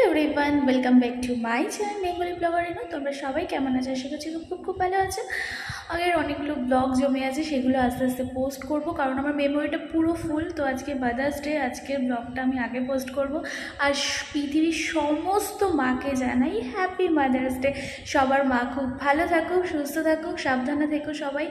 Everyone, welcome back to my channel Bengali blogger Renu. তোমরা সবাই কেমন আছো? আশা করছি খুব ভালো আছো। আগের অনেকগুলো ব্লগ জমে আছে, সেগুলো আস্তে আস্তে পোস্ট করব, কারণ আমার মেমোরিটা পুরো ফুল। তো আজকে মাদার্স ডে, আজকের ব্লগটা আমি আগে পোস্ট করব। আর পৃথিবীর সমস্ত মাকে জানাই হ্যাপি মাদার্স ডে। সবার মা খুব ভালো থাকুক, সুস্থ থাকুক, সাবধানে থেকো সবাই।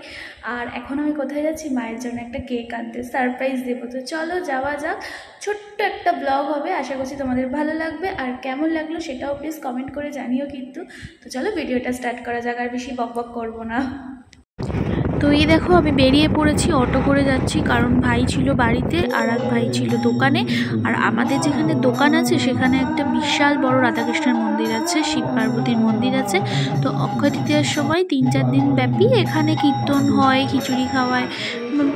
আর এখন আমি কোথায় যাচ্ছি? মায়ের জন্য একটা কেক আনতে, সারপ্রাইজ দেবো। তো চলো যাওয়া যাক। ছোট্ট একটা ব্লগ হবে, আশা করছি তোমাদের ভালো লাগবে। আর কেমন লাগলো সেটাও প্লিজ কমেন্ট করে জানিও কিন্তু। তো চলো ভিডিওটা স্টার্ট করা যাক, আর বেশি বকবক করবো না। তো এই দেখো, আমি বেরিয়ে পড়েছি, অটো করে যাচ্ছি, কারণ ভাই ছিল বাড়িতে আর এক ভাই ছিল দোকানে। আর আমাদের যেখানে দোকান আছে সেখানে একটা বিশাল বড় রাধাকৃষ্ণের মন্দির আছে, শিব পার্বতীর মন্দির আছে। তো অক্ষয় তৃতীয়ার সময় 3-4 দিন ব্যাপী এখানে কীর্তন হয়, খিচুড়ি খাওয়ায়,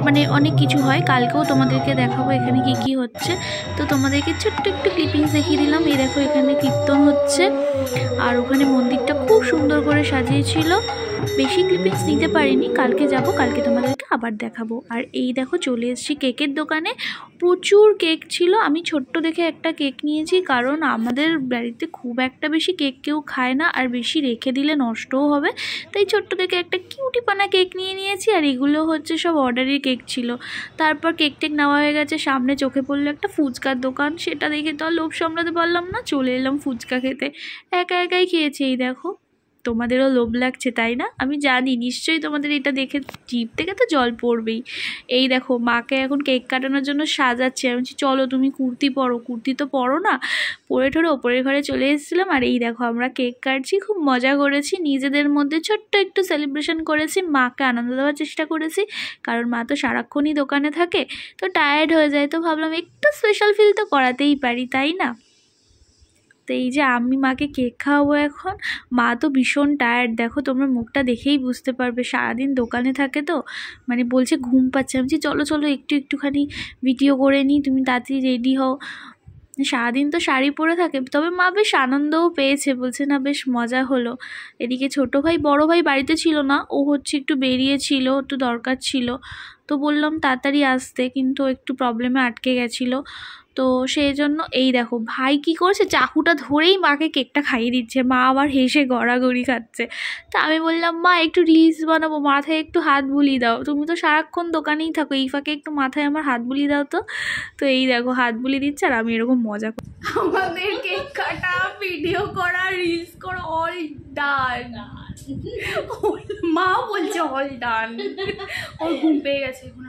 মানে অনেক কিছু হয়। কালকেও তোমাদেরকে দেখাবো এখানে কি হচ্ছে। তো তোমাদেরকে ছোট্ট একটু ক্লিপিংস দেখিয়ে দিলাম। এই দেখো, এখানে কীর্তন হচ্ছে আর ওখানে মন্দিরটা খুব সুন্দর করে সাজিয়েছিল। বেশি ক্লিপিংস নিতে পারিনি, কালকে যাব, কালকে তোমাদেরকে আবার দেখাবো। আর এই দেখো, চলে এসেছি কেকের দোকানে। প্রচুর কেক ছিল। আমি ছোট্ট দেখে একটা কেক নিয়েছি, কারণ আমাদের বাড়িতে খুব একটা বেশি কেক কেউ খায় না, আর বেশি রেখে দিলে নষ্টও হবে। তাই ছোট্ট দেখে একটা কিউটিপানা কেক নিয়েছি। আর এগুলো হচ্ছে সব অর্ডারের কেক ছিল। তারপর কেক টেক নেওয়া হয়ে গেছে, সামনে চোখে পড়লো একটা ফুচকার দোকান। সেটা দেখে তো আর লোভ সামলাতে পারলাম না, চলে এলাম ফুচকা খেতে। একাই খেয়েছি। এই দেখো, তোমাদেরও লোভ লাগছে তাই না? আমি জানি নিশ্চয়ই তোমাদের এটা দেখে জিভ থেকে তো জল পড়বেই। এই দেখো, মাকে এখন কেক কাটানোর জন্য সাজাচ্ছে। আমি বলছি চলো তুমি কুর্তি পরো, কুর্তি তো পরো না। পরে ঠরে ওপরের ঘরে চলে এসেছিলাম। আর এই দেখো, আমরা কেক কাটছি, খুব মজা করেছি, নিজেদের মধ্যে ছোট্ট একটু সেলিব্রেশন করেছি, মাকে আনন্দ দেওয়ার চেষ্টা করেছি। কারণ মা তো সারাক্ষণই দোকানে থাকে, তো টায়ার্ড হয়ে যায়, তো ভাবলাম একটু স্পেশাল ফিল তো করাতেই পারি, তাই না? তো এই যে আমি মাকে কেক খাওয়াবো এখন। মা তো ভীষণ টায়ার্ড, দেখো তোমরা মুখটা দেখেই বুঝতে পারবে, সারাদিন দোকানে থাকে তো, মানে বলছে ঘুম পাচ্ছে। আমি বলছি চলো একটুখানি ভিডিও করে নিই, তুমি তাড়াতাড়ি রেডি হও। সারাদিন তো শাড়ি পরে থাকে, তবে মা বেশ আনন্দও পেয়েছে, বলছে না বেশ মজা হলো। এদিকে ছোটো ভাই বড় ভাই বাড়িতে ছিল না, ও হচ্ছে একটু বেরিয়েছিল, একটু দরকার ছিল। তো বললাম তাড়াতাড়ি আসতে, কিন্তু একটু প্রবলেমে আটকে গেছিলো। তো সেই জন্য এই দেখো, ভাই কি করছে, চাকুটা ধরেই মাকে কেকটা খাইয়ে দিচ্ছে। মা আবার হেসে গড়াগড়ি খাচ্ছে। তা আমি বললাম মা একটু রিলস বানাবো, মাথায় একটু হাত বুলিয়ে দাও, তুমি তো সারাক্ষণ দোকানেই থাকো, এই ফাঁকে একটু মাথায় আমার হাত বুলিয়ে দাও তো। তো এই দেখো, হাত বুলিয়ে দিচ্ছে আর আমি এরকম মজা করি। আমাদের কেক কাটা, ভিডিও করা, রিলস করা, অল ডান। মা বলছে অল ডান। ওর ঘুম পেয়ে গেছে, এখন